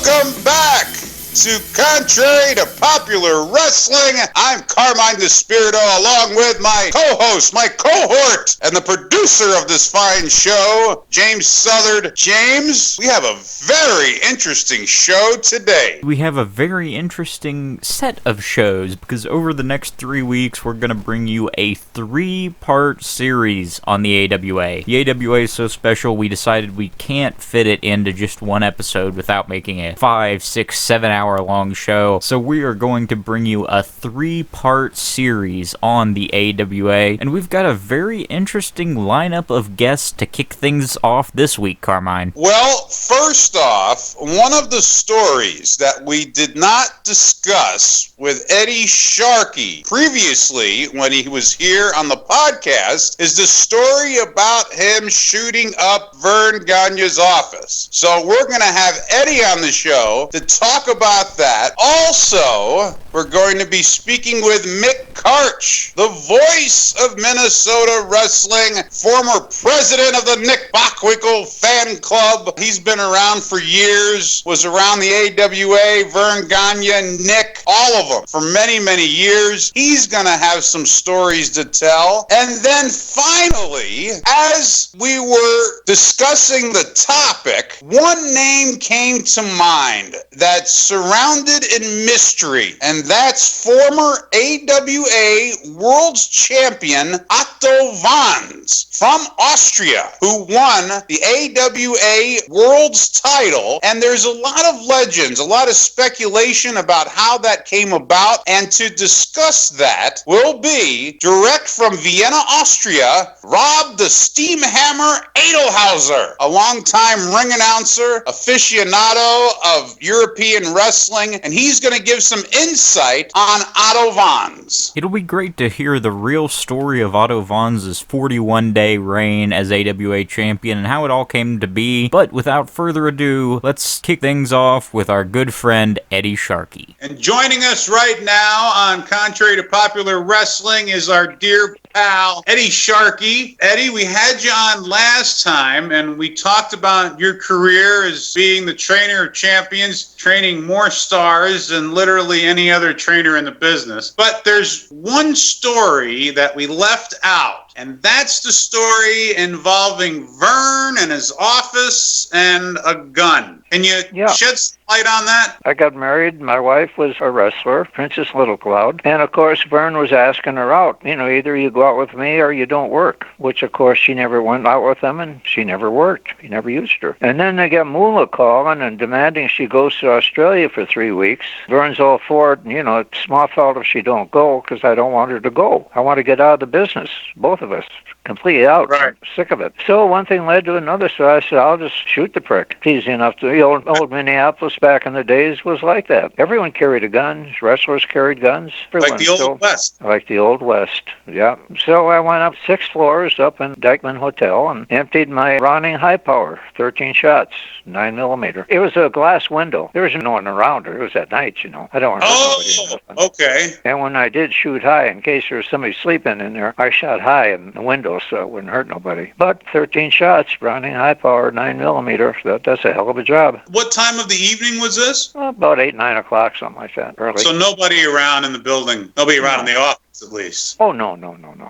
Welcome back to Contrary to Popular Wrestling. I'm Carmine Despirito, along with my co-host, my cohort, and the producer of this fine show, James Southard. James, we have a very interesting show today. We have a very interesting set of shows because over the next 3 weeks, we're going to bring you a 3-part series on the AWA. The AWA is so special, we decided we can't fit it into just one episode without making a 5, 6, 7 hour long show. So we are going to bring you a 3-part series on the AWA, and we've got a very interesting lineup of guests to kick things off this week, Carmine. Well, first off, one of the stories that we did not discuss with Eddie Sharkey previously when he was here on the podcast is the story about him shooting up Verne Gagne's office. So we're going to have Eddie on the show to talk about that. Also, we're going to be speaking with Mick Karch, the voice of Minnesota wrestling, former president of the Nick Bockwinkel fan club. He's been around for years, was around the AWA, Verne Gagne, Nick, all of them for many, many years. He's going to have some stories to tell. And then finally, as we were discussing the topic, one name came to mind that's surrounded in mystery, and that's former AWA World Champion Otto Wanz from Austria, who won the AWA World's title. And there's a lot of legends, a lot of speculation about how that came about, and to discuss that will be direct from Vienna, Austria, Rob the Steamhammer Edlhauser, a longtime ring announcer, aficionado of European wrestling, and he's going to give some insight on Otto Wanz. It'll be great to hear the real story of Otto Wanz's 41-day reign as AWA champion and how it all came to be. But without further ado, let's kick things off with our good friend Eddie Sharkey. And joining us right now on Contrary to Popular Wrestling is our dear pal, Eddie Sharkey. Eddie, we had you on last time, and we talked about your career as being the trainer of champions, training more stars than literally any other trainer in the business. But there's one story that we left out, and that's the story involving Verne and his office and a gun. Can you shed some light on that? I got married. My wife was a wrestler, Princess Little Cloud. And, of course, Verne was asking her out. You know, either you go out with me or you don't work, which, of course, she never went out with him, and she never worked. He never used her. And then they got Moolah calling and demanding she goes to Australia for 3 weeks. Verne's all for it. You know, it's my fault if she don't go because I don't want her to go. I want to get out of the business, both of us. Completely out. Right. I'm sick of it. So one thing led to another, so I said, I'll just shoot the prick. It's easy enough to, old Minneapolis back in the days was like that. Everyone carried a gun. Wrestlers carried guns. Everyone. Like the Old West. Like the Old West, yeah. So I went up 6 floors up in Dyckman Hotel and emptied my Ronning high power, 13 shots, 9mm. It was a glass window. There was no one around her. It was at night, you know. I don't want to hurt nobody. Okay. And when I did shoot high, in case there was somebody sleeping in there, I shot high in the window so it wouldn't hurt nobody. But 13 shots, Ronning high power, 9mm. That's a hell of a job. What time of the evening was this? About 8, 9 o'clock, something like that. Early. So nobody around in the building, nobody around in the office at least. Oh, no.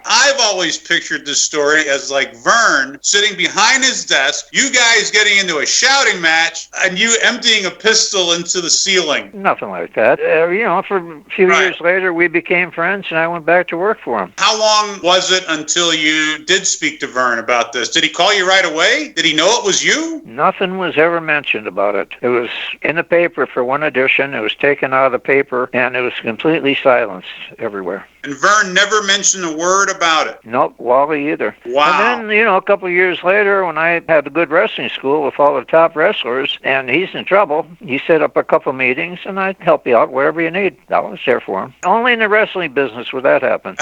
I've always pictured this story as like Verne sitting behind his desk, you guys getting into a shouting match, and you emptying a pistol into the ceiling. Nothing like that. For a few years later, we became friends, and I went back to work for him. How long was it until you did speak to Verne about this? Did he call you right away? Did he know it was you? Nothing was ever mentioned about it. It was in the paper for one edition. It was taken out of the paper, and it was completely silenced everywhere. And Verne never mentioned a word about it? Nope, Wally either. Wow. And then, a couple of years later, when I had a good wrestling school with all the top wrestlers, and he's in trouble, he set up a couple meetings, and I'd help you out wherever you need. I was there for him. Only in the wrestling business would that happen.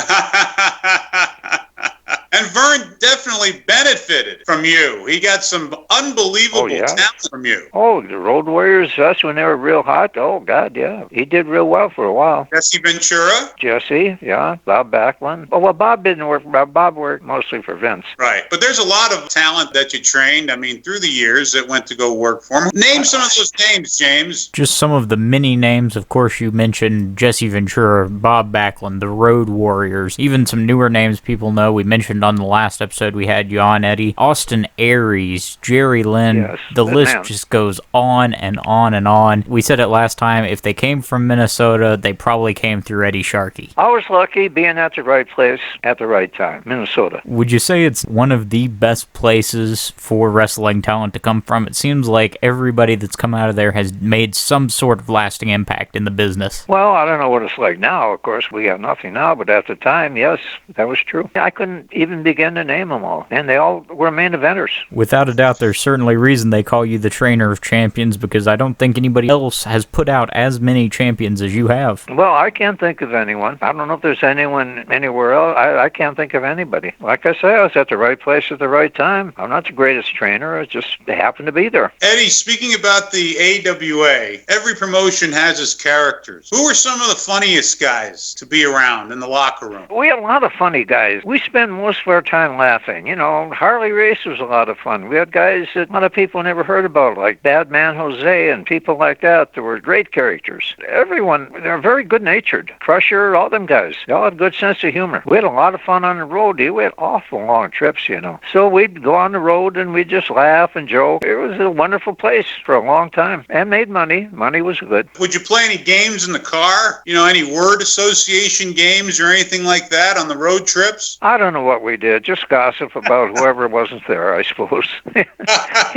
And Verne definitely benefited from you. He got some unbelievable talent from you. Oh, the Road Warriors, that's when they were real hot. Oh, God, yeah. He did real well for a while. Jesse Ventura? Jesse, yeah. Bob Backlund. Oh, well, Bob didn't work. Bob worked mostly for Vince. Right. But there's a lot of talent that you trained. I mean, through the years that went to go work for him. Name some of those names, James. Just some of the many names. Of course, you mentioned Jesse Ventura, Bob Backlund, the Road Warriors, even some newer names people know. We mentioned on the last episode we had you on, Eddie. Austin Aries, Jerry Lynn. Yes, the list just goes on and on and on. We said it last time, if they came from Minnesota, they probably came through Eddie Sharkey. I was lucky being at the right place at the right time, Minnesota. Would you say it's one of the best places for wrestling talent to come from? It seems like everybody that's come out of there has made some sort of lasting impact in the business. Well, I don't know what it's like now. Of course, we have nothing now, but at the time, yes, that was true. I couldn't even begin to name them all, and they all were main eventers. Without a doubt, there's certainly reason they call you the trainer of champions, because I don't think anybody else has put out as many champions as you have. Well, I can't think of anyone. I don't know if there's anyone anywhere else. I can't think of anybody. Like I say, I was at the right place at the right time. I'm not the greatest trainer. I just happened to be there. Eddie, speaking about the AWA, every promotion has its characters. Who are some of the funniest guys to be around in the locker room? We had a lot of funny guys. We spend most of our time laughing. You know, Harley Race was a lot of fun. We had guys that a lot of people never heard about, like Bad Man Jose and people like that. There were great characters. Everyone, they're very good-natured. Crusher, all them guys. They all had a good sense of humor. We had a lot of fun on the road. We had awful long trips, you know. So we'd go on the road and we'd just laugh and joke. It was a wonderful place for a long time and made money. Money was good. Would you play any games in the car? You know, any word association games or anything like that on the road trips? I don't know what we did. Just gossip about whoever wasn't there, I suppose. you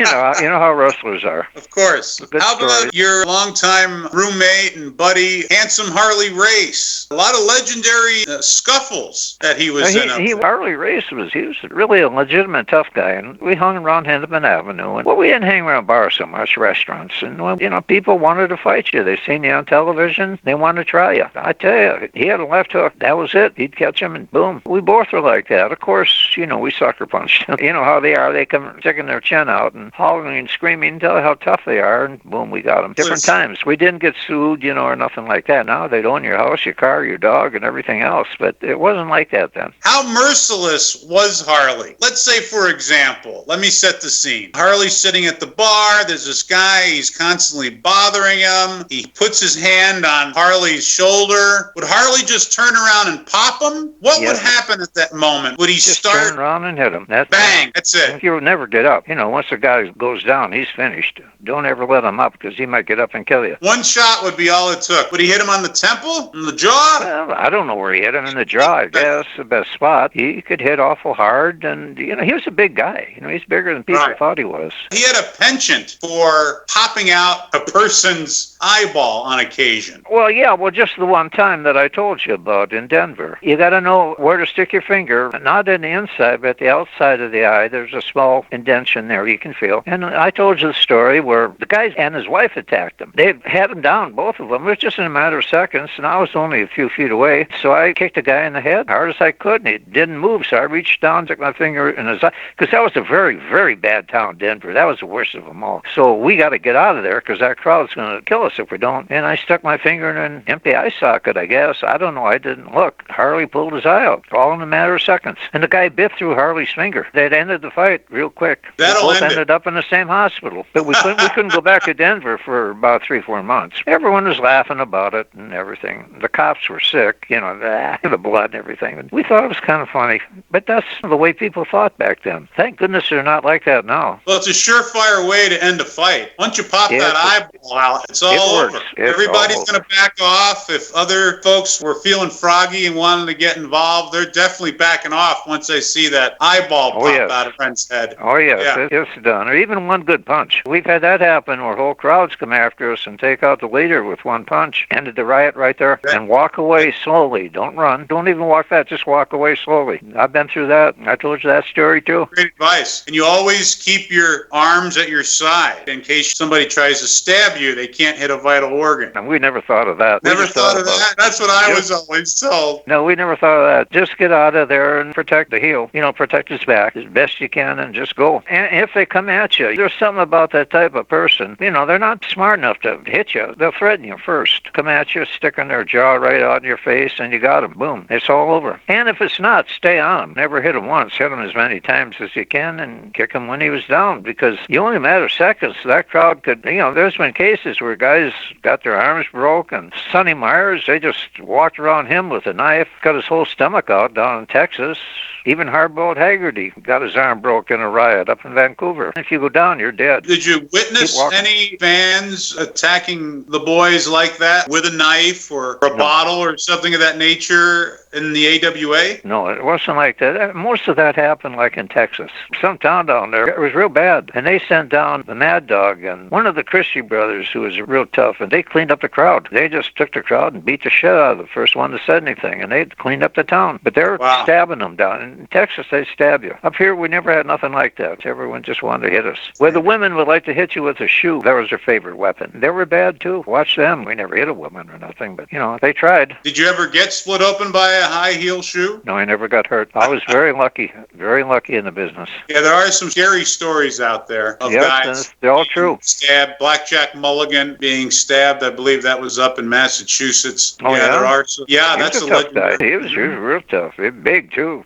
know how wrestlers are. Of course. Good How stories. about your longtime roommate and buddy, Handsome Harley Race? A lot of legendary scuffles that he was in. Harley Race he was really a legitimate tough guy, and we hung around Hennepin Avenue. And we didn't hang around bars so much, restaurants. And well, you know, people wanted to fight you. They seen you on television. They wanted to try you. I tell you, he had a left hook. That was it. He'd catch him, and boom. We both were like that. Of course, you know, we sucker punched. You know how they are. They come sticking their chin out and hollering and screaming, tell you how tough they are, and boom, we got them. Different times. We didn't get sued, you know, or nothing like that. Now they'd own your house, your car, your dog, and everything else. But it wasn't like that then. How merciless was Harley? Let's say, for example, let me set the scene. Harley's sitting at the bar. There's this guy. He's constantly bothering him. He puts his hand on Harley's shoulder. Would Harley just turn around and pop him? What would happen at that moment? Would he just turn around and hit him? Bang! That's it. He would never get up. You know, once the guy goes down, he's finished. Don't ever let him up because he might get up and kill you. One shot would be all it took. Would he hit him on the temple? In the jaw? Well, I don't know where he hit him. In the jaw, I guess, the best spot. He could hit awful hard, and, you know, he was a big guy. You know, he's bigger than people thought he was. He had a penchant for popping out a person's eyeball on occasion. Well, yeah, just the one time that I told you about in Denver. You got to know where to stick your finger, not in the inside, but the outside of the eye. There's a small indentation there you can feel. And I told you the story where the guy and his wife attacked him. They had him down, both of them. It was just in a matter of seconds, and I was only a few feet away. So I kicked the guy in the head hard as I could, and he didn't move. So I reached down, took my finger in his eye, because that was a very, very bad town, Denver. That was the worst of them all. So we got to get out of there because that crowd's going to kill us if we don't. And I stuck my finger in an empty eye socket, I guess. I don't know. I didn't look. Harley pulled his eye out, all in a matter of seconds. And the guy bit through Harley's finger. That ended the fight real quick. We both ended up in the same hospital. But we couldn't go back to Denver for about 3-4 months. Everyone was laughing about it and everything. The cops were sick, you know, the blood and everything. And we thought it was kind of funny. But that's the way people thought back then. Thank goodness they're not like that now. Well, it's a surefire way to end a fight. Once you pop that eyeball out, it's all over. Everybody's going to back off. If other folks were feeling froggy and wanted to get involved, they're definitely backing off once they see that eyeball pop out of a friend's head. Oh, yes, it's done. Or even one good punch. We've had that happen where whole crowds come after us and take out the leader with one punch. Ended the riot right there. And walk away slowly. Don't run. Don't even walk fast. Just walk away slowly. I've been through that. I told you that story, too. Great advice. And you always keep your arms at your side in case somebody tries to stab you. They can't hit a vital organ. And we never thought of that. Never thought of that? That's what I was always told. No, we never thought of that. Just get out of there and protect the heel. Protect his back as best you can and just go. And if they come at you, there's something about that type of person. They're not smart enough to hit you. They'll threaten you first. Come at you, sticking their jaw right out in your face, and you got them. Boom. It's all over. And if it's not, stay on him. Never hit him once. Hit him as many times as you can and kick him when he was down, because you only matter seconds. That crowd could, there's been cases where guys got their arms broke, and Sonny Myers, they just walked around him with a knife, cut his whole stomach out down in Texas. Even Hardboiled Haggerty got his arm broke in a riot up in Vancouver. If you go down, you're dead. Did you witness any fans attacking the boys like that with a knife or a bottle or something of that nature in the AWA? No, it wasn't like that. Most of that happened like in Texas. Some town down there, it was real bad. And they sent down the Mad Dog and one of the Christie brothers who was real tough, and they cleaned up the crowd. They just took the crowd and beat the shit out of the first one that said anything, and they cleaned up the town. But they were stabbing them down. In Texas, they stab you. Up here, we never had nothing like that. Everyone just wanted to hit us. Where the women would like to hit you with a shoe, that was their favorite weapon. They were bad, too. Watch them. We never hit a woman or nothing, but, they tried. Did you ever get split open by a high heel shoe? No, I never got hurt. I was very lucky in the business. Yeah, there are some scary stories out there of guys. They're all true. Stabbed. Blackjack Mulligan being stabbed. I believe that was up in Massachusetts. Oh, yeah? There are some. Yeah, that's a tough legendary. guy. He was real tough. He was big, too.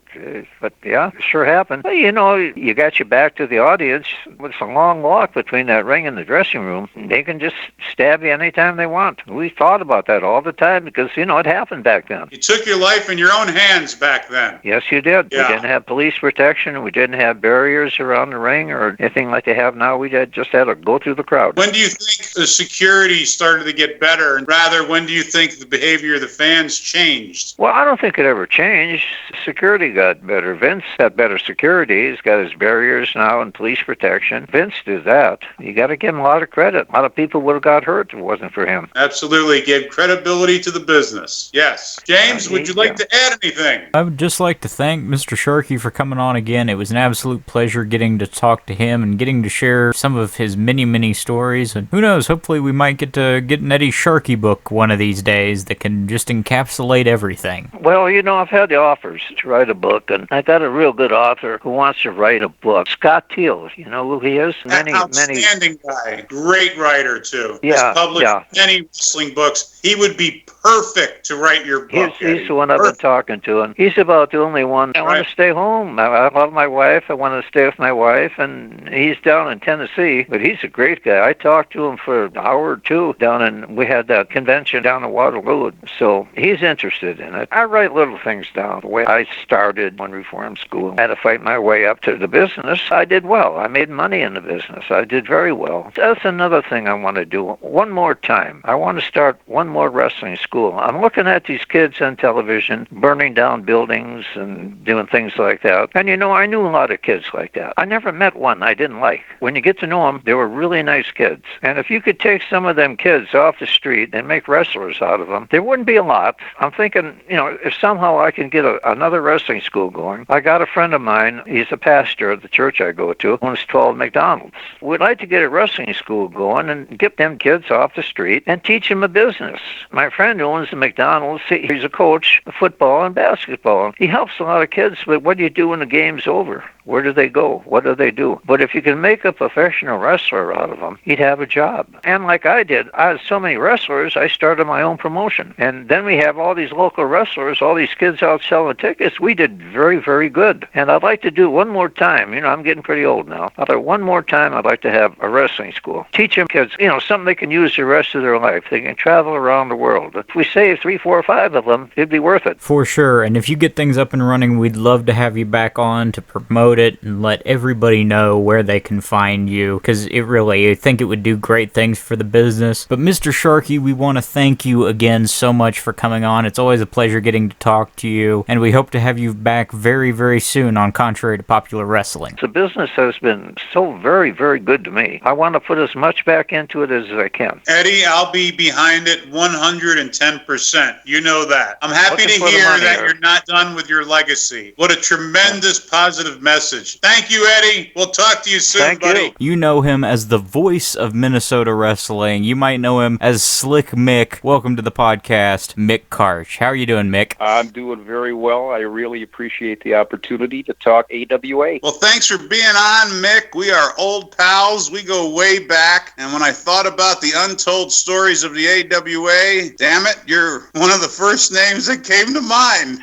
But, yeah, it sure happened. But, you got your back to the audience. It's a long walk between that ring and the dressing room. They can just stab you anytime they want. We thought about that all the time because, it happened back then. You took your life in your own hands back then. Yes, you did. Yeah. We didn't have police protection. We didn't have barriers around the ring or anything like they have now. We just had to go through the crowd. When do you think the security started to get better? And rather, when do you think the behavior of the fans changed? Well, I don't think it ever changed. Security got better. Vince had better security. He's got his barriers now and police protection. Vince did that. You got to give him a lot of credit. A lot of people would have got hurt if it wasn't for him. Absolutely. Gave credibility to the business. Yes. James, would you like to add anything? I would just like to thank Mr. Sharkey for coming on again. It was an absolute pleasure getting to talk to him and getting to share some of his many, many stories. And who knows, hopefully we might get to get an Eddie Sharkey book one of these days that can just encapsulate everything. Well, I've had the offers to write a book, and I got a real good author who wants to write a book. Scott Teal, you know who he is? Outstanding guy. Great writer, too. Yeah, He's published many wrestling books. He would be perfect to write your book. He's the one I've been talking to, and he's about the only one. I want to stay home. I love my wife. I want to stay with my wife, and he's down in Tennessee, but he's a great guy. I talked to him for an hour or two we had that convention down in Waterloo, so he's interested in it. I write little things down. The way I started on reform school, I had to fight my way up to the business. I did well. I made money in the business. I did very well. That's another thing I want to do. One more time. I want to start one more wrestling school. I'm looking at these kids on television, burning down buildings and doing things like that. And I knew a lot of kids like that. I never met one I didn't like. When you get to know them, they were really nice kids. And if you could take some of them kids off the street and make wrestlers out of them, there wouldn't be a lot. I'm thinking, if somehow I can get another wrestling school going. I got a friend of mine, he's a pastor at the church I go to, owns 12 McDonald's. We'd like to get a wrestling school going and get them kids off the street and teach them a business. My friend who owns the McDonald's, he's a coach of football and basketball. He helps a lot of kids, but what do you do when the game's over? Where do they go? What do they do? But if you can make a professional wrestler out of them, he'd have a job. And like I did, I had so many wrestlers, I started my own promotion. And then we have all these local wrestlers, all these kids out selling tickets. We did very, very good. And I'd like to do one more time. I'm getting pretty old now. One more time, I'd like to have a wrestling school. Teach them kids, something they can use the rest of their life. They can travel around the world. If we save 3, 4, 5 of them, it'd be worth it. For sure. And if you get things up and running, we'd love to have you back on to promote it and let everybody know where they can find you, because I think it would do great things for the business. But Mr. Sharkey, we want to thank you again so much for coming on. It's always a pleasure getting to talk to you, and we hope to have you back very, very soon on Contrary to Popular Wrestling. The business has been so very, very good to me. I want to put as much back into it as I can. Eddie, I'll be behind it 110%. You know that. I'm happy to to for the hear money that here. you're not done with your legacy. What a tremendous positive message. Thank you, Eddie. We'll talk to you soon, Thank buddy. you. You know him as the voice of Minnesota wrestling. You might know him as Slick Mick. Welcome to the podcast, Mick Karch. How are you doing, Mick? I'm doing very well. I really appreciate the opportunity to talk AWA. Well, thanks for being on, Mick. We are old pals. We go way back. And when I thought about the untold stories of the AWA, damn it, you're one of the first names that came to mind.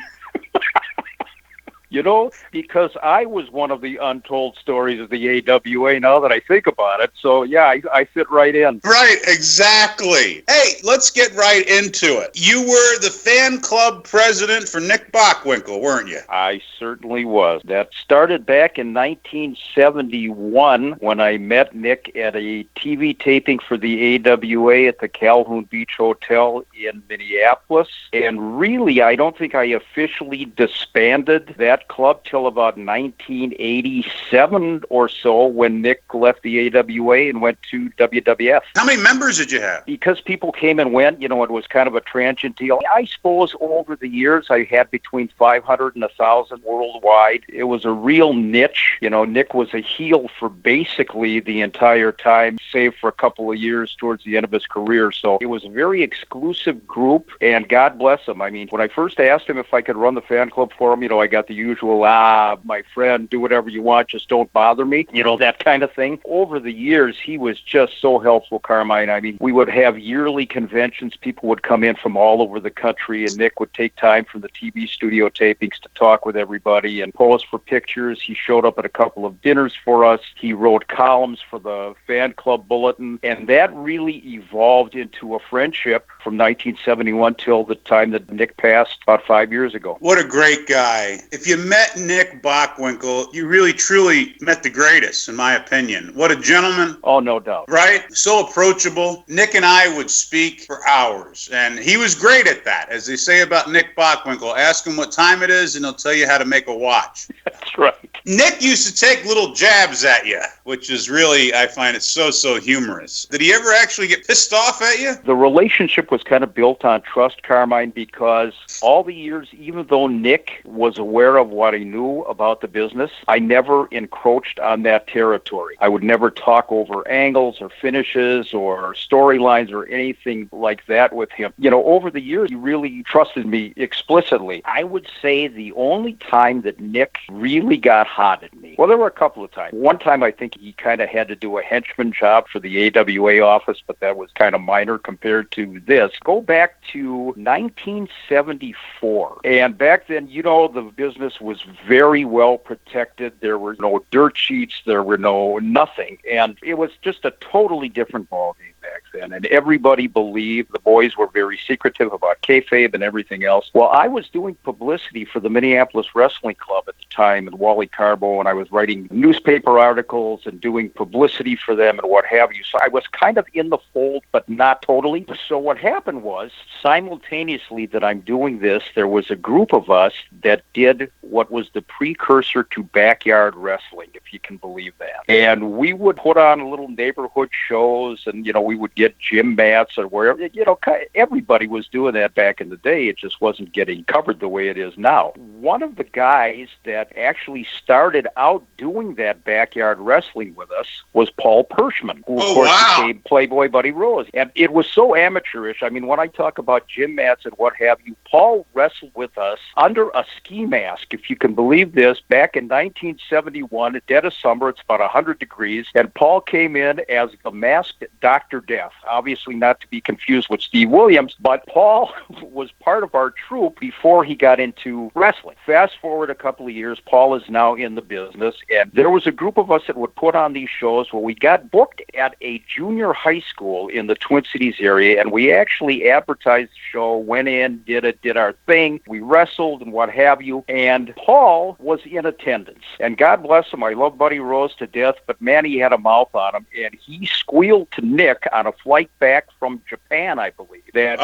You know, because I was one of the untold stories of the AWA now that I think about it. So, yeah, I fit right in. Right, exactly. Hey, let's get right into it. You were the fan club president for Nick Bockwinkel, weren't you? I certainly was. That started back in 1971 when I met Nick at a TV taping for the AWA at the Calhoun Beach Hotel in Minneapolis. And really, I don't think I officially disbanded that club till about 1987 or so when Nick left the AWA and went to WWF. How many members did you have? Because people came and went, you know, it was kind of a transient deal. I suppose over the years I had between 500 and 1,000 worldwide. It was a real niche. You know, Nick was a heel for basically the entire time, save for a couple of years towards the end of his career. So it was a very exclusive group, and God bless him. I mean, when I first asked him if I could run the fan club for him, you know, I got the usual, my friend, do whatever you want, just don't bother me, you know, that kind of thing. Over the years, he was just so helpful, Carmine. I mean, we would have yearly conventions. People would come in from all over the country, and Nick would take time from the TV studio tapings to talk with everybody and pose for pictures. He showed up at a couple of dinners for us. He wrote columns for the fan club bulletin, and that really evolved into a friendship from 1971 till the time that Nick passed about 5 years ago. What a great guy. If you met Nick Bockwinkel, you really, truly met the greatest, in my opinion. What a gentleman. Oh, no doubt. Right? So approachable. Nick and I would speak for hours, and he was great at that. As they say about Nick Bockwinkel, ask him what time it is, and he'll tell you how to make a watch. That's right. Nick used to take little jabs at you, which is really, I find it so humorous. Did he ever actually get pissed off at you? The relationship was kind of built on trust, Carmine, because all the years, even though Nick was aware of what he knew about the business, I never encroached on that territory. I would never talk over angles or finishes or storylines or anything like that with him. You know, over the years, he really trusted me explicitly. I would say the only time that Nick really got hot at me, well, there were a couple of times. One time I think he kind of had to do a henchman job for the AWA office, but that was kind of minor compared to this. Go back to 1974. And back then, you know, the business was very well protected. There were no dirt sheets. There were no nothing. And it was just a totally different ballgame back then. And everybody believed, the boys were very secretive about Kayfabe and everything else. Well, I was doing publicity for the Minneapolis Wrestling Club at the time and Wally Carbo, and I was writing newspaper articles and doing publicity for them and what have you. So I was kind of in the fold, but not totally. So what happened was, simultaneously that I'm doing this, there was a group of us that did what was the precursor to backyard wrestling, if you can believe that. And we would put on little neighborhood shows, and, you know, we would get gym mats or wherever. You know, everybody was doing that back in the day. It just wasn't getting covered the way it is now. One of the guys that actually started out doing that backyard wrestling with us was Paul Pershman, who, of course, became Playboy Buddy Rose. And it was so amateurish. I mean, when I talk about gym mats and what have you, Paul wrestled with us under a ski mask, if you can believe this, back in 1971, at dead of summer. It's about 100 degrees, and Paul came in as the masked Dr. Death. Obviously not to be confused with Steve Williams, but Paul was part of our troupe before he got into wrestling. Fast forward a couple of years, Paul is now in the business, and there was a group of us that would put on these shows where we got booked at a junior high school in the Twin Cities area, and we actually advertised the show, went in, did our thing, we wrestled and what have you, and Paul was in attendance. And God bless him, I love Buddy Rose to death, but man, he had a mouth on him, and he squealed to Nick on a flight back from Japan, I believe, that,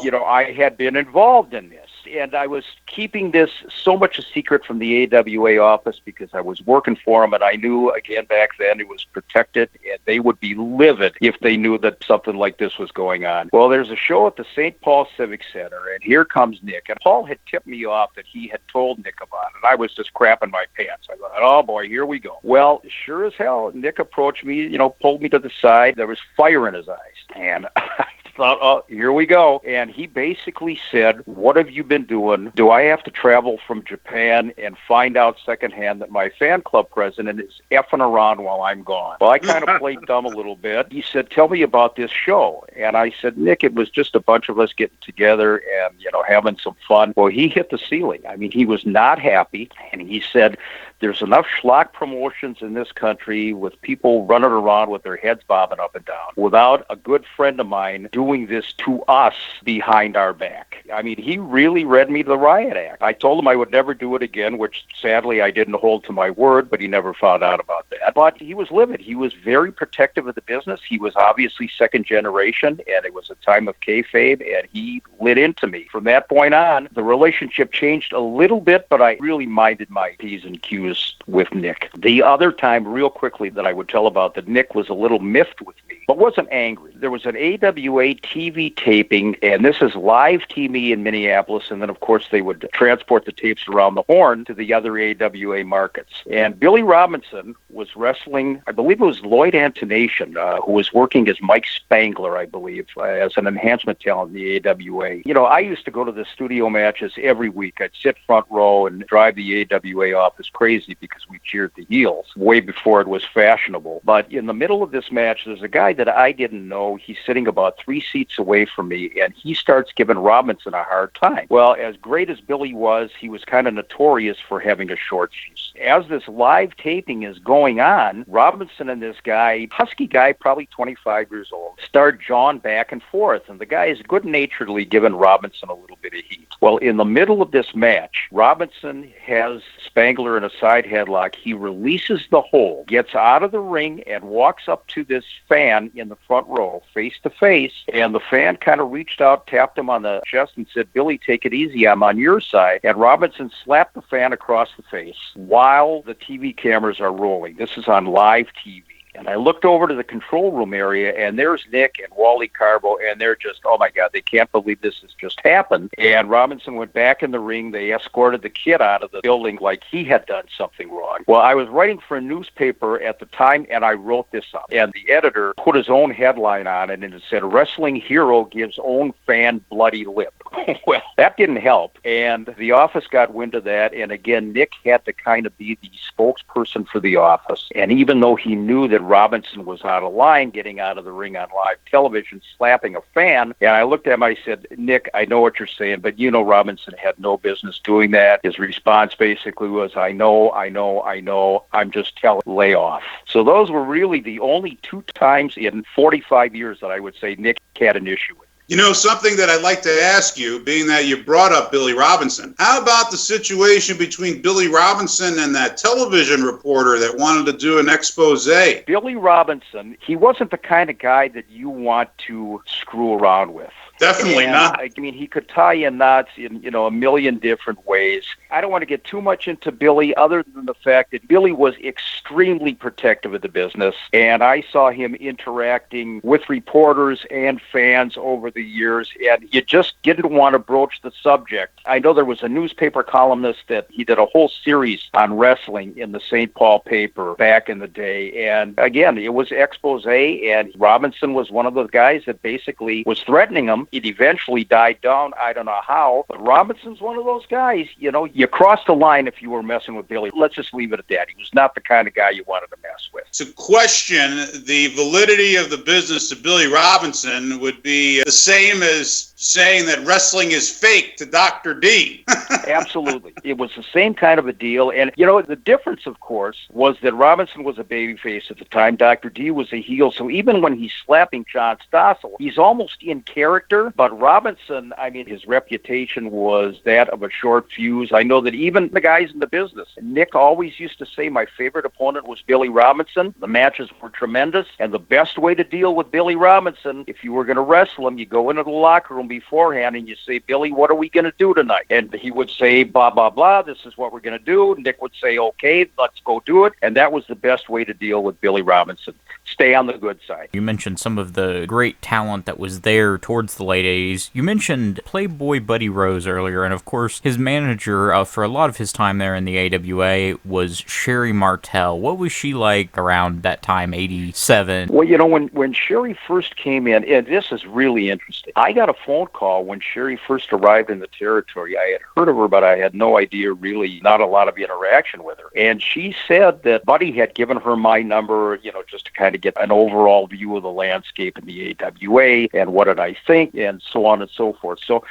you know, I had been involved in this. And I was keeping this so much a secret from the AWA office because I was working for them, and I knew, again, back then it was protected, and They would be livid if they knew that something like this was going on. Well, there's a show at the St. Paul Civic Center, and here comes Nick. And Paul had tipped me off that he had told Nick about it. I was just crapping my pants. I thought, oh boy, here we go. Well, sure as hell, Nick approached me, pulled me to the side. There was fire in his eyes. And I thought, oh, here we go. And he basically said, what have you been doing? Do I have to travel from Japan and find out secondhand that my fan club president is effing around while I'm gone? Well, I kind of played dumb a little bit. He said, tell me about this show. And I said, Nick, it was just a bunch of us getting together and, having some fun. Well, he hit the ceiling. I mean, he was not happy. And he said, there's enough schlock promotions in this country with people running around with their heads bobbing up and down without a good friend of mine doing this to us behind our back. I mean, he really read me the riot act. I told him I would never do it again, which sadly I didn't hold to my word, but he never found out about that. But he was livid. He was very protective of the business. He was obviously second generation, and it was a time of kayfabe, and he lit into me. From that point on, the relationship changed a little bit, but I really minded my P's and Q's with Nick. The other time, real quickly, that I would tell about that Nick was a little miffed with me, but wasn't angry. There was an AWA TV taping, and this is live TV in Minneapolis, and then, of course, they would transport the tapes around the horn to the other AWA markets. And Billy Robinson was wrestling, I believe it was Lloyd Antonation, who was working as Mike Spangler, I believe, as an enhancement talent in the AWA. I used to go to the studio matches every week. I'd sit front row and drive the AWA office crazy because we cheered the heels way before it was fashionable. But in the middle of this match, there's a guy that I didn't know. He's sitting about 3 seats away from me, and he starts giving Robinson a hard time. Well, as great as Billy was, he was kind of notorious for having a short fuse. As this live taping is going on, Robinson and this guy, husky guy, probably 25 years old, start jawing back and forth, and the guy is good-naturedly giving Robinson a little bit of heat. Well, in the middle of this match, Robinson has Spangler in a side headlock. He releases the hold, gets out of the ring, and walks up to this fan in the front row, face to face, and the fan kind of reached out, tapped him on the chest, and said, Billy, take it easy, I'm on your side. And Robinson slapped the fan across the face while the TV cameras are rolling. This is on live TV. And I looked over to the control room area, and there's Nick and Wally Carbo, and they're just, oh, my God, they can't believe this has just happened. And Robinson went back in the ring. They escorted the kid out of the building like he had done something wrong. Well, I was writing for a newspaper at the time, and I wrote this up. And the editor put his own headline on it, and it said, Wrestling Hero Gives Own Fan Bloody Lip. Well, that didn't help. And the office got wind of that, and again, Nick had to kind of be the spokesperson for the office. And even though he knew that Robinson was out of line, getting out of the ring on live television, slapping a fan. And I looked at him, I said, Nick, I know what you're saying, but Robinson had no business doing that. His response basically was, I know, I'm just telling, lay off. So those were really the only 2 times in 45 years that I would say Nick had an issue with. Something that I'd like to ask you, being that you brought up Billy Robinson, how about the situation between Billy Robinson and that television reporter that wanted to do an expose? Billy Robinson, he wasn't the kind of guy that you want to screw around with. Definitely not. I mean, he could tie in knots in, a million different ways. I don't want to get too much into Billy other than the fact that Billy was extremely protective of the business, and I saw him interacting with reporters and fans over the years, and you just didn't want to broach the subject. I know there was a newspaper columnist that he did a whole series on wrestling in the St. Paul paper back in the day, and again, it was expose, and Robinson was one of those guys that basically was threatening him. It eventually died down. I don't know how, but Robinson's one of those guys. You crossed the line if you were messing with Billy. Let's just leave it at that. He was not the kind of guy you wanted to mess with. To question the validity of the business to Billy Robinson would be the same as saying that wrestling is fake to Dr. D. Absolutely. It was the same kind of a deal. And, the difference, of course, was that Robinson was a babyface at the time. Dr. D was a heel. So even when he's slapping John Stossel, he's almost in character. But Robinson, his reputation was that of a short fuse. I know that even the guys in the business, Nick always used to say my favorite opponent was Billy Robinson. The matches were tremendous. And the best way to deal with Billy Robinson, if you were going to wrestle him, you go into the locker room beforehand and you say, Billy, what are we going to do tonight? And he would say, blah, blah, blah, this is what we're going to do. Nick would say, okay, let's go do it. And that was the best way to deal with Billy Robinson. Stay on the good side. You mentioned some of the great talent that was there towards the late 80s. You mentioned Playboy Buddy Rose earlier, and of course, his manager for a lot of his time there in the AWA was Sherri Martel. What was she like around that time, 87? Well, when Sherri first came in, and this is really interesting, I got a phone call when Sherri first arrived in the territory. I had heard of her, but I had no idea, really, not a lot of interaction with her. And she said that Buddy had given her my number, just to kind of get an overall view of the landscape in the AWA and what did I think and so on and so forth. So,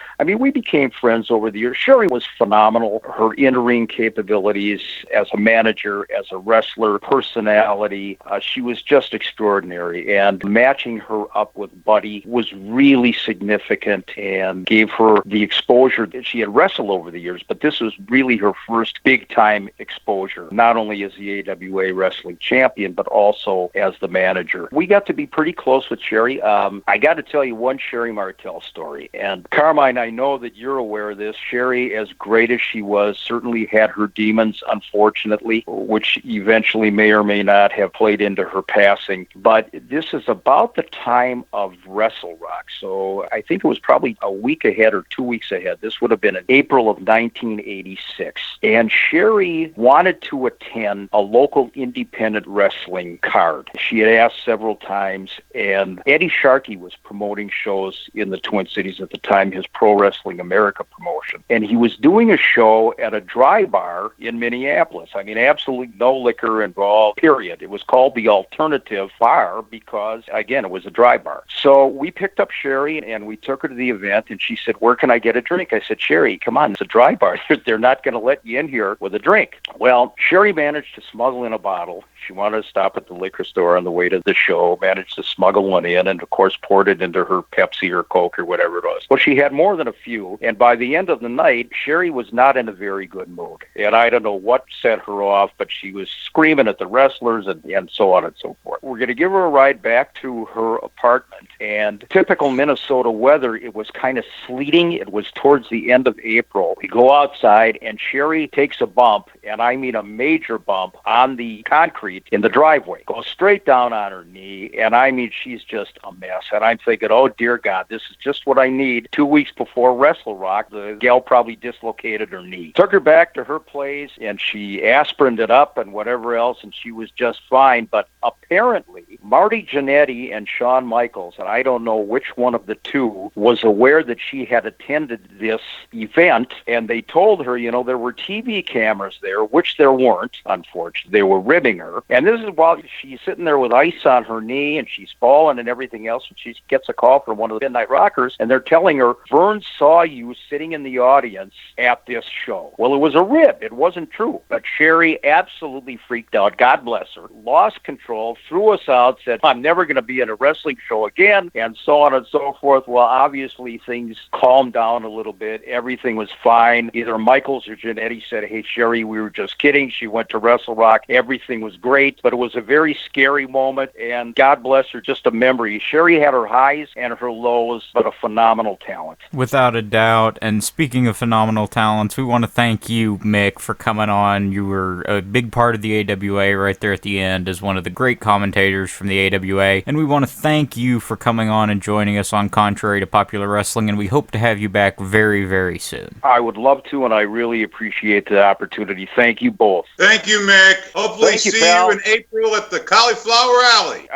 we became friends over the years. Sherri was phenomenal. Her in-ring capabilities as a manager, as a wrestler, personality, she was just extraordinary. And matching her up with Buddy was really significant and gave her the exposure that she had wrestled over the years, but this was really her first big-time exposure, not only as the AWA wrestling champion, but also as the manager. We got to be pretty close with Sherri. I got to tell you one Sherri Martel story. And Carmine, I know that you're aware of this. Sherri, as great as she was, certainly had her demons, unfortunately, which eventually may or may not have played into her passing. But this is about the time of Wrestle Rock. So I think it was probably a week ahead or 2 weeks ahead. This would have been in April of 1986. And Sherri wanted to attend a local independent wrestling card. She had asked several times, and Eddie Sharkey was promoting shows in the Twin Cities at the time, his Pro Wrestling America promotion. And he was doing a show at a dry bar in Minneapolis. Absolutely no liquor involved, period. It was called the Alternative Bar because, again, it was a dry bar. So we picked up Sherri and we took her to the event, and she said, where can I get a drink? I said, Sherri, come on, it's a dry bar. They're not going to let you in here with a drink. Well, Sherri managed to smuggle in a bottle. She wanted to stop at the liquor store on the way to the show, managed to smuggle one in, and of course poured it into her Pepsi or Coke or whatever it was. Well, she had more than a few, and by the end of the night, Sherri was not in a very good mood. And I don't know what set her off, but she was screaming at the wrestlers and so on and so forth. We're going to give her a ride back to her apartment, and typical Minnesota weather, it was kind of sleeting. It was towards the end of April. We go outside, and Sherri takes a bump, and I mean a major bump, on the concrete in the driveway. Goes straight down on her knee, and she's just a mess. And I'm thinking, oh, dear God, this is just what I need. 2 weeks before Wrestle Rock, the gal probably dislocated her knee. Took her back to her place, and she aspirined it up and whatever else, and she was just fine. But apparently, Marty Jannetty and Shawn Michaels, and I don't know which one of the two, was aware that she had attended this event, and they told her, there were TV cameras there, which there weren't, unfortunately. They were ribbing her. And this is while she's sitting there with ice on her knee, and she's falling and everything else, and she gets a call from one of the Midnight Rockers, and they're telling her, Verne saw you sitting in the audience at this show. Well, it was a rib. It wasn't true. But Sherri absolutely freaked out. God bless her. Lost control, threw us out, said, I'm never going to be at a wrestling show again, and so on and so forth. Well, obviously, things calmed down a little bit. Everything was fine. Either Michaels or Jannetty said, hey, Sherri, we were just kidding. She went to Wrestle Rock. Everything was great, but it was a very scary moment, and God bless her, just a memory. Sherri had her highs and her lows, but a phenomenal talent. Without a doubt. And speaking of phenomenal talents, we want to thank you, Mick, for coming on. You were a big part of the AWA right there at the end as one of the great commentators from the AWA, and we want to thank you for coming on and joining us on Contrary to Popular Wrestling, and we hope to have you back very, very soon. I would love to, and I really appreciate the opportunity. Thank you both. Thank you, Mick. Hopefully see you in April at the Cauliflower Alley.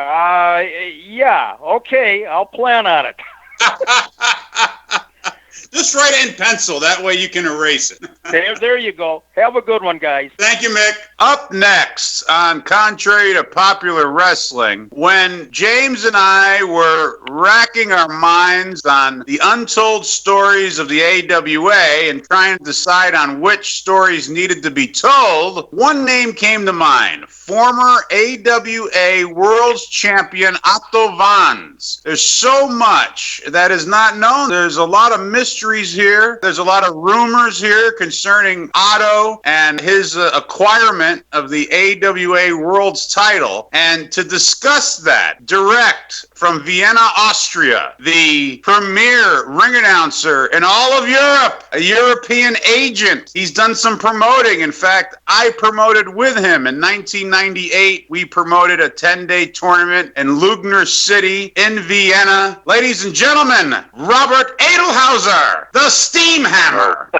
Yeah, okay, I'll plan on it. Just write it in pencil. That way you can erase it. There you go. Have a good one, guys. Thank you, Mick. Up next on Contrary to Popular Wrestling, when James and I were racking our minds on the untold stories of the AWA and trying to decide on which stories needed to be told, one name came to mind. Former AWA World Champion Otto Wanz. There's so much that is not known. There's a lot of mystery mysteries here. There's a lot of rumors here concerning Otto and his acquirement of the AWA World's title. And to discuss that, direct from Vienna, Austria, the premier ring announcer in all of Europe, a European agent. He's done some promoting. In fact, I promoted with him in 1998. We promoted a 10-day tournament in Lugner City in Vienna. Ladies and gentlemen, Robert Edlhauser, the Steam Hammer.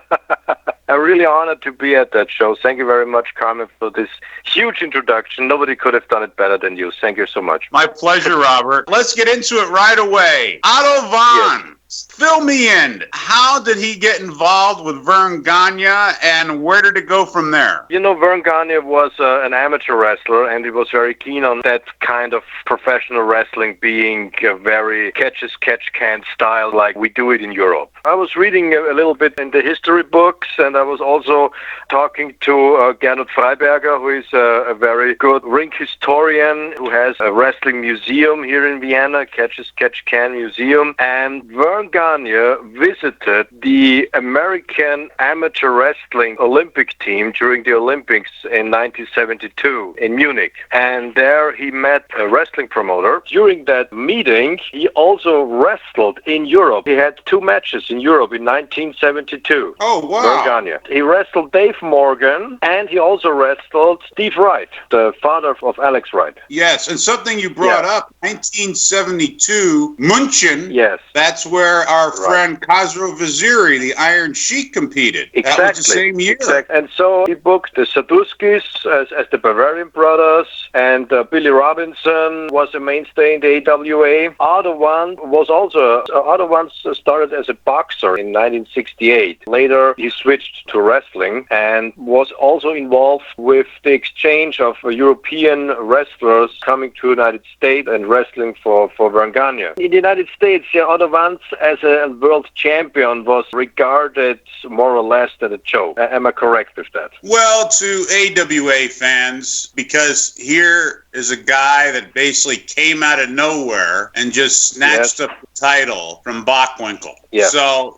I'm really honored to be at that show. Thank you very much, Carmen, for this huge introduction. Nobody could have done it better than you. Thank you so much. My pleasure, Robert. Let's get into it right away. Otto Wanz. Yes. Fill me in. How did he get involved with Verne Gagne, and where did it go from there? You know, Verne Gagne was an amateur wrestler, and he was very keen on that kind of professional wrestling being a very catch-as-catch-can style like we do it in Europe. I was reading a little bit in the history books, and I was also talking to Gernot Freiberger, who is a very good ring historian who has a wrestling museum here in Vienna, Catch-as-Catch-Can Museum, and Verne Gagne visited the American amateur wrestling Olympic team during the Olympics in 1972 in Munich. And there he met a wrestling promoter. During that meeting, he also wrestled in Europe. He had 2 matches in Europe in 1972. Oh, wow. Verne Gagne. He wrestled Dave Morgan, and he also wrestled Steve Wright, the father of Alex Wright. Yes, and something you brought up, 1972, München. Yes. That's where our friend Khosrow Vaziri, the Iron Sheik, competed. Exactly. That was the same year. Exactly. And so he booked the Sadurskis as the Bavarian Brothers, and Billy Robinson was a mainstay in the AWA. Otto Wanz was also, Otto Wanz started as a boxer in 1968. Later, he switched to wrestling and was also involved with the exchange of European wrestlers coming to the United States and wrestling for Verne Gagne. In the United States, Otto Wanz as a world champion was regarded more or less as a joke. Am I correct with that? Well, to AWA fans, because here is a guy that basically came out of nowhere and just snatched up the title from Bockwinkel. Yeah. So,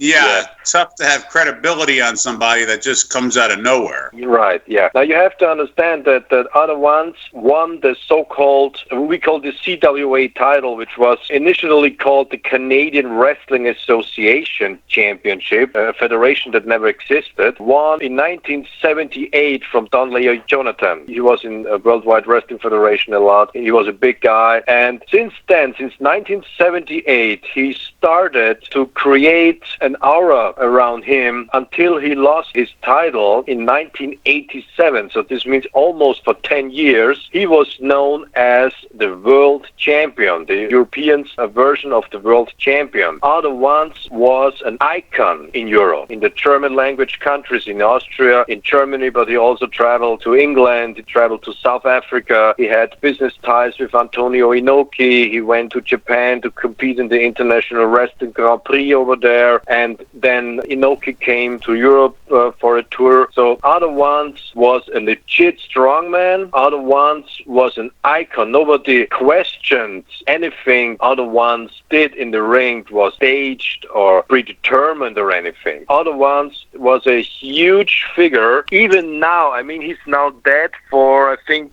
tough to have credibility on somebody that just comes out of nowhere. Right, yeah. Now, you have to understand that Otto Wanz won the so-called, we call the CWA title, which was initially called the Canadian Wrestling Association Championship, a federation that never existed, won in 1978 from Don Leo Jonathan. He was in a Worldwide Wrestling Federation a lot. He was a big guy. And since then, since 1978, he started to create an aura around him until he lost his title in 1987. So this means almost for 10 years, he was known as the world champion, the Europeans' version of the world champion. Otto Wanz was an icon in Europe, in the German language countries, in Austria, in Germany, but he also traveled to England, he traveled to South Africa, he had business ties with Antonio Inoki, he went to Japan to compete in the International Wrestling Grand Prix over there, and then Inoki came to Europe for a tour. So Otto Wanz was a legit strongman. Otto Wanz was an icon. Nobody questioned anything Otto Wanz did in the ring was staged or predetermined or anything. Otto Wanz was a huge figure. Even now, I mean, he's now dead for, I think,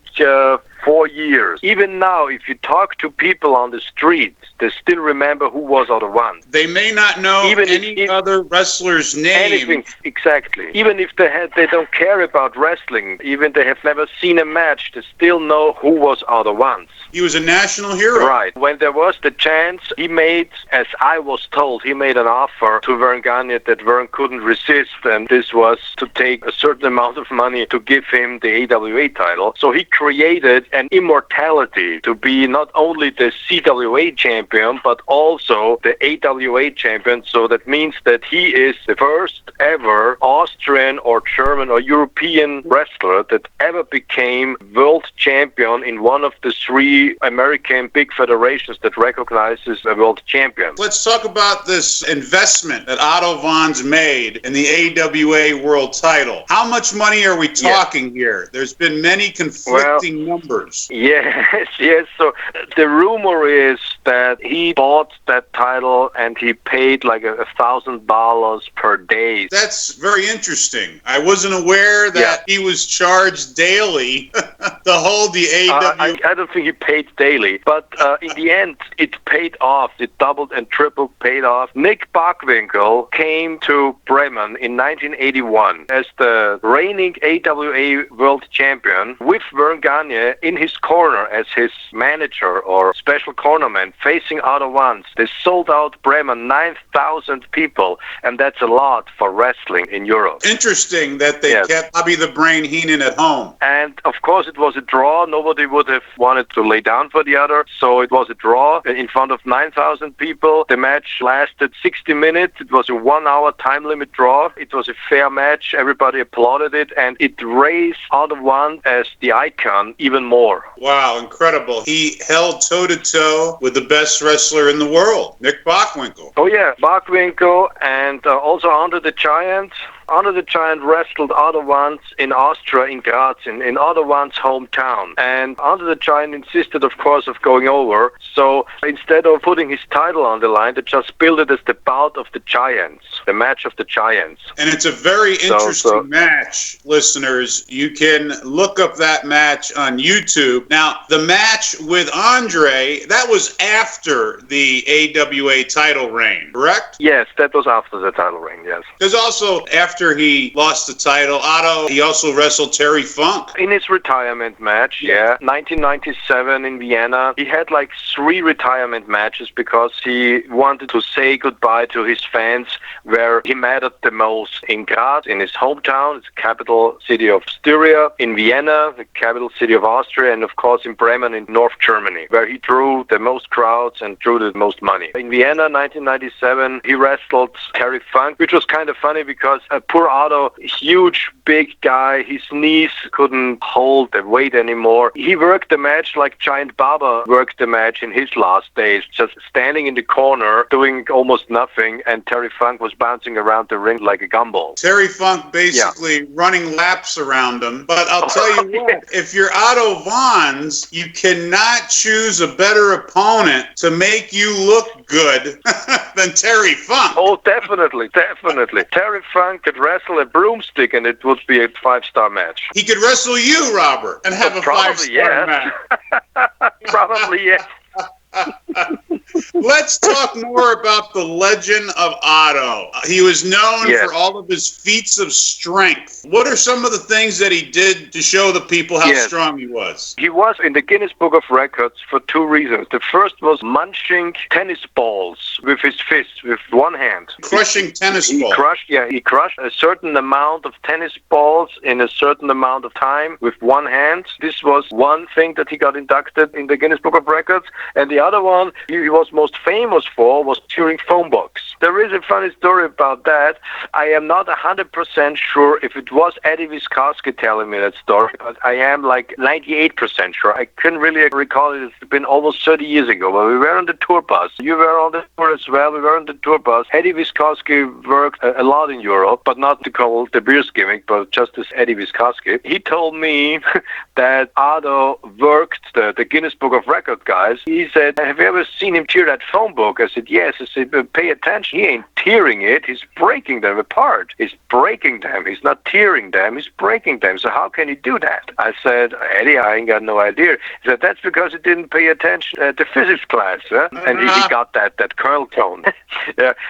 4 years. Even now, if you talk to people on the street, they still remember who was Otto Wanz. They may not know any other wrestler's name. Anything, exactly. Even if they don't care about wrestling, even they have never seen a match, they still know who was Otto Wanz. He was a national hero. Right. When there was the chance, he made, as I was told, he made an offer to Verne Gagne that Verne couldn't resist, and this was to take a certain amount of money to give him the AWA title. So he created an immortality to be not only the CWA champion, but also the AWA champion. So that means that he is the first ever Austrian or German or European wrestler that ever became world champion in one of the 3 American big federations that recognizes a world champion. Let's talk about this investment that Otto Wanz made in the AWA World title. How much money are we talking here? There's been many conflicting numbers. Yes. So the rumor is that he bought that title and he paid like $1,000 per day. That's very interesting. I wasn't aware that he was charged daily to hold the AWA. I don't think he paid daily, but in the end, it paid off. It doubled and tripled paid off. Nick Bockwinkel came to Bremen in 1981 as the reigning AWA World Champion with Verne in his corner as his manager or special cornerman facing Otto Wanz. They sold out Bremen, 9,000 people, and that's a lot for wrestling in Europe. Interesting that they kept Bobby the Brain Heenan at home. And of course it was a draw. Nobody would have wanted to lay down for the other, so it was a draw in front of 9,000 people. The match lasted 60 minutes. It was a 1-hour time limit draw. It was a fair match. Everybody applauded it, and it raised Otto Wanz as the icon even more. Wow, incredible. He held toe-to-toe with the best wrestler in the world, Nick Bockwinkel. Oh yeah, Bockwinkel, and also Andre the Giant. Andre the Giant wrestled Otto Wanz in Austria, in Graz, in Otto Wanz's hometown. And Andre the Giant insisted, of course, of going over. So instead of putting his title on the line, they just billed it as the bout of the Giants, the match of the Giants. And it's a very interesting match, listeners. You can look up that match on YouTube. Now, the match with Andre, that was after the AWA title reign, correct? Yes, that was after the title reign, yes. There's also, after he lost the title, Otto, he also wrestled Terry Funk. In his retirement match, 1997 in Vienna, he had like 3 retirement matches because he wanted to say goodbye to his fans where he mattered the most. In Graz, in his hometown, it's the capital city of Styria, in Vienna, the capital city of Austria, and of course in Bremen in North Germany, where he drew the most crowds and drew the most money. In Vienna, 1997, he wrestled Terry Funk, which was kind of funny because poor Otto, huge, big guy, his knees couldn't hold the weight anymore. He worked the match like Giant Baba worked the match in his last days, just standing in the corner, doing almost nothing, and Terry Funk was bouncing around the ring like a gumball. Terry Funk basically running laps around him. But I'll tell you what, if you're Otto Wanz, you cannot choose a better opponent to make you look good than Terry Funk. Oh, definitely, definitely. Terry Funk could wrestle a broomstick and it would be a 5-star match. He could wrestle you, Robert, and have a 5-star match. Probably, yes. Let's talk more about the legend of Otto. He was known for all of his feats of strength. What are some of the things that he did to show the people how strong he was? He was in the Guinness Book of Records for 2 reasons. The first was munching tennis balls with his fist, with one hand. Crushing tennis balls. He crushed a certain amount of tennis balls in a certain amount of time with one hand. This was one thing that he got inducted in the Guinness Book of Records. And the other one he was most famous for was cheering phone books. There is a funny story about that. I am not 100% sure if it was Eddie Sharkey telling me that story, but I am like 98% sure. I couldn't really recall it. It's been almost 30 years ago, but we were on the tour bus. You were on the tour as well. We were on the tour bus. Eddie Sharkey worked a lot in Europe, but not to call the beers gimmick, but just as Eddie Sharkey. He told me that Otto worked the Guinness Book of Records guys. He said, "Have you ever seen him tear that phone book?" I said, "Yes." I said, "Pay attention. He ain't tearing it. He's breaking them apart. He's breaking them. He's not tearing them. He's breaking them. So how can he do that?" I said, "Eddie, I ain't got no idea." He said, "That's because he didn't pay attention to physics class." And he got that curl tone.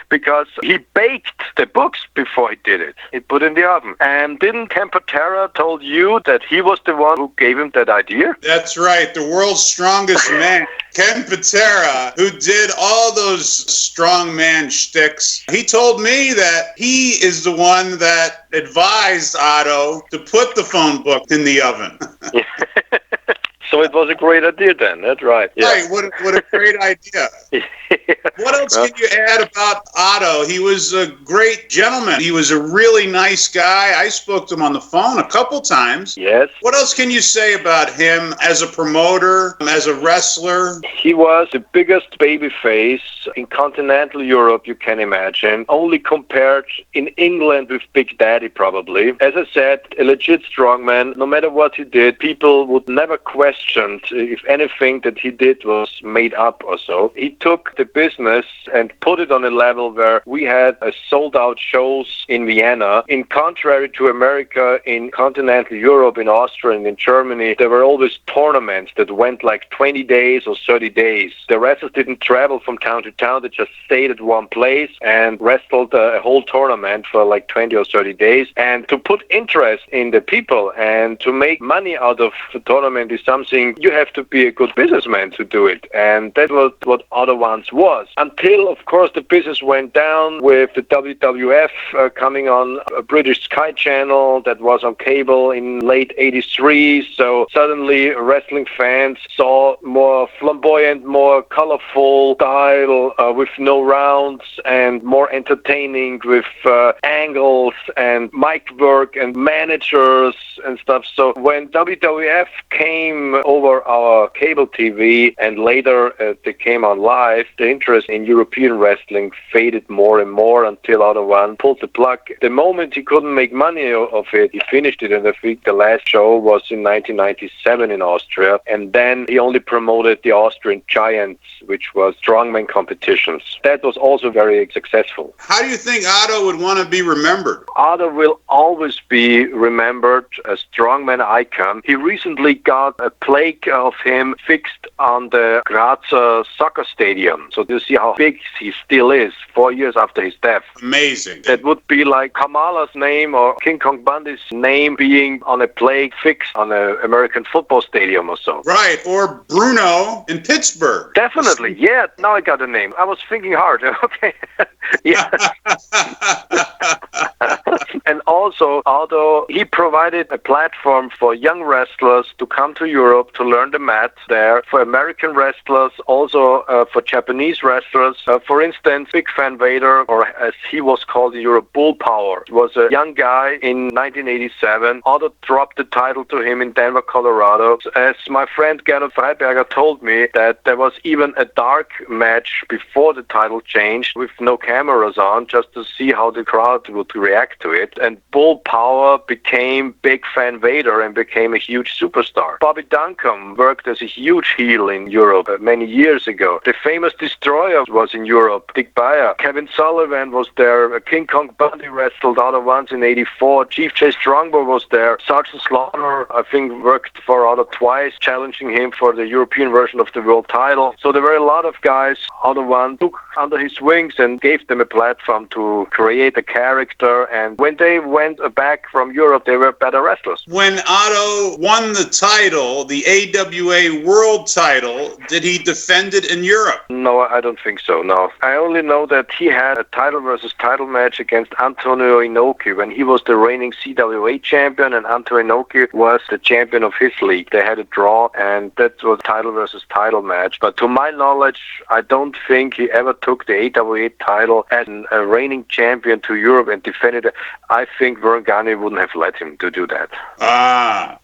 Because he baked the books before he did it. He put in the oven. And didn't Ken Patera told you that he was the one who gave him that idea? That's right. The world's strongest man, Ken Patera, who did all those strong man shticks. He told me that he is the one that advised Otto to put the phone book in the oven. So it was a great idea then. That's right. Right. What a great idea. What else can you add about Otto? He was a great gentleman. He was a really nice guy. I spoke to him on the phone a couple times. Yes. What else can you say about him as a promoter, as a wrestler? He was the biggest babyface in continental Europe you can imagine, only compared in England with Big Daddy probably. As I said, a legit strongman. No matter what he did, people would never question if anything that he did was made up or so. He took the business and put it on a level where we had sold-out shows in Vienna. In contrary to America, in continental Europe, in Austria and in Germany, there were always tournaments that went like 20 days or 30 days. The wrestlers didn't travel from town to town. They just stayed at one place and wrestled a whole tournament for like 20 or 30 days. And to put interest in the people and to make money out of the tournament is something you have to be a good businessman to do it. And that was what Otto Wanz was. Until, of course, the business went down with the WWF coming on a British Sky Channel that was on cable in late 83. So suddenly wrestling fans saw more flamboyant, more colorful style with no rounds and more entertaining with angles and mic work and managers and stuff. So when WWF came over our cable TV and later they came on live, the interest in European wrestling faded more and more until Otto Wanz pulled the plug. The moment he couldn't make money of it, he finished it, and I think the last show was in 1997 in Austria, and then he only promoted the Austrian Giants, which was strongman competitions. That was also very successful. How do you think Otto would want to be remembered? Otto will always be remembered as strongman icon. He recently got a plaque of him fixed on the Grazer soccer stadium. So you see how big he still is 4 years after his death. Amazing. That would be like Kamala's name or King Kong Bundy's name being on a plaque fixed on an American football stadium or so. Right, or Bruno in Pittsburgh. Definitely, yeah. Now I got a name. I was thinking hard. Okay. Yeah. And also, although he provided a platform for young wrestlers to come to Europe to learn the mat there, for American wrestlers, also for Japanese wrestlers. For instance, Big Van Vader, or as he was called in Europe, Bull Power, was a young guy in 1987. Otto dropped the title to him in Denver, Colorado. As my friend Gernot Freiberger told me, that there was even a dark match before the title changed with no cameras on, just to see how the crowd would react to it. And Bull Power became Big Van Vader and became a huge superstar. Bobby Duncombe worked as a huge heel in Europe many years ago. The famous Destroyer was in Europe, Dick Bayer. Kevin Sullivan was there. King Kong Bundy wrestled Otto Wanz in 84. Chief J. Strongbow was there. Sergeant Slaughter, I think, worked for Otto twice, challenging him for the European version of the world title. So there were a lot of guys Otto Wanz took under his wings and gave them a platform to create a character. And when they went back from Europe, they were better wrestlers. When Otto won the title, the AWA World title, did he defend it in Europe? No, I don't think so, no. I only know that he had a title versus title match against Antonio Inoki when he was the reigning CWA champion and Antonio Inoki was the champion of his league. They had a draw and that was title versus title match. But to my knowledge, I don't think he ever took the AWA title as a reigning champion to Europe and defended it. I think Verne wouldn't have let him to do that.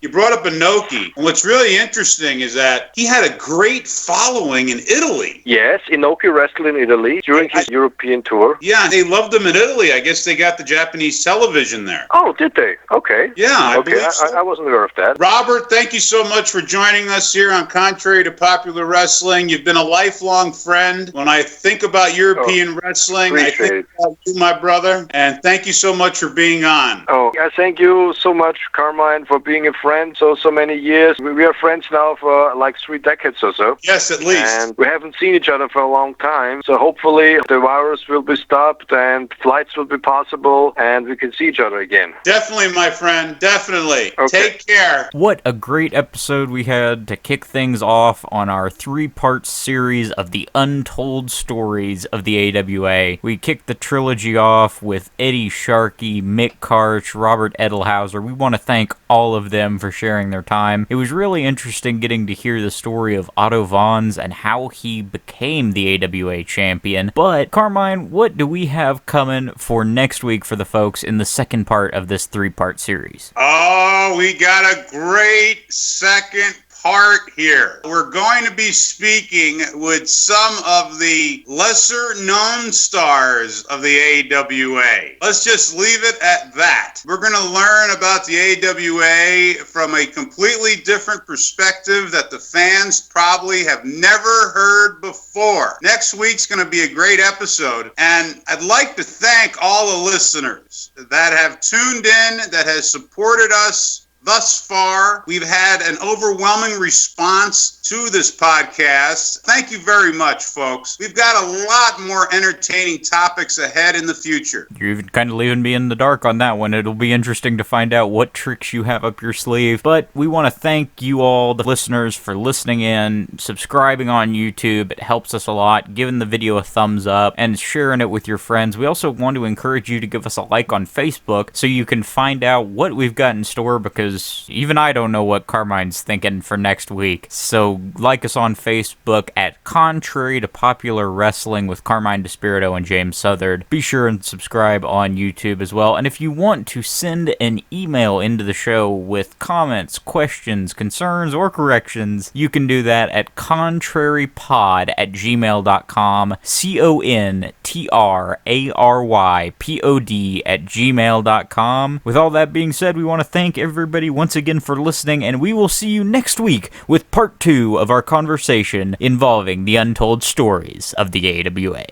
You brought up Inoki. What's really interesting is that he had a great following in Italy. Yes, Inoki wrestled in Italy during his European tour. Yeah, they loved him in Italy. I guess they got the Japanese television there. Oh, did they? Okay. Yeah, I okay. believe so. I wasn't aware of that. Robert, thank you so much for joining us here on Contrary to Popular Wrestling. You've been a lifelong friend. When I think about European wrestling, I think about you, my brother. And thank you so much for being on. Oh, I thank you so much, Carmine, for being a friend so many years. We are friends now for like 3 decades or so. Yes, at least. And we haven't seen each other for a long time. So hopefully the virus will be stopped and flights will be possible and we can see each other again. Definitely, my friend. Definitely. Okay. Take care. What a great episode we had to kick things off on our 3-part series of the Untold Stories of the AWA. We kicked the trilogy off with Eddie Sharkey, Sharkey, Mick Karch, Robert Edlhauser. We want to thank all of them for sharing their time. It was really interesting getting to hear the story of Otto Wanz and how he became the AWA champion. But, Carmine, what do we have coming for next week for the folks in the second part of this 3-part series? Oh, we got a great second part here. We're going to be speaking with some of the lesser known stars of the AWA. Let's just leave it at that. We're going to learn about the AWA from a completely different perspective that the fans probably have never heard before. Next week's going to be a great episode, and I'd like to thank all the listeners that have tuned in, that has supported us thus far. We've had an overwhelming response to this podcast. Thank you very much, folks. We've got a lot more entertaining topics ahead in the future. You're even kind of leaving me in the dark on that one. It'll be interesting to find out what tricks you have up your sleeve. But we want to thank you all, the listeners, for listening in, subscribing on YouTube. It helps us a lot, giving the video a thumbs up, and sharing it with your friends. We also want to encourage you to give us a like on Facebook so you can find out what we've got in store, because even I don't know what Carmine's thinking for next week. So like us on Facebook at Contrary to Popular Wrestling with Carmine DeSpirito and James Southard. Be sure and subscribe on YouTube as well. And if you want to send an email into the show with comments, questions, concerns, or corrections, you can do that at contrarypod@gmail.com, contrarypod@gmail.com. With all that being said, we want to thank everybody once again for listening, and we will see you next week with part 2 of our conversation involving the untold stories of the AWA.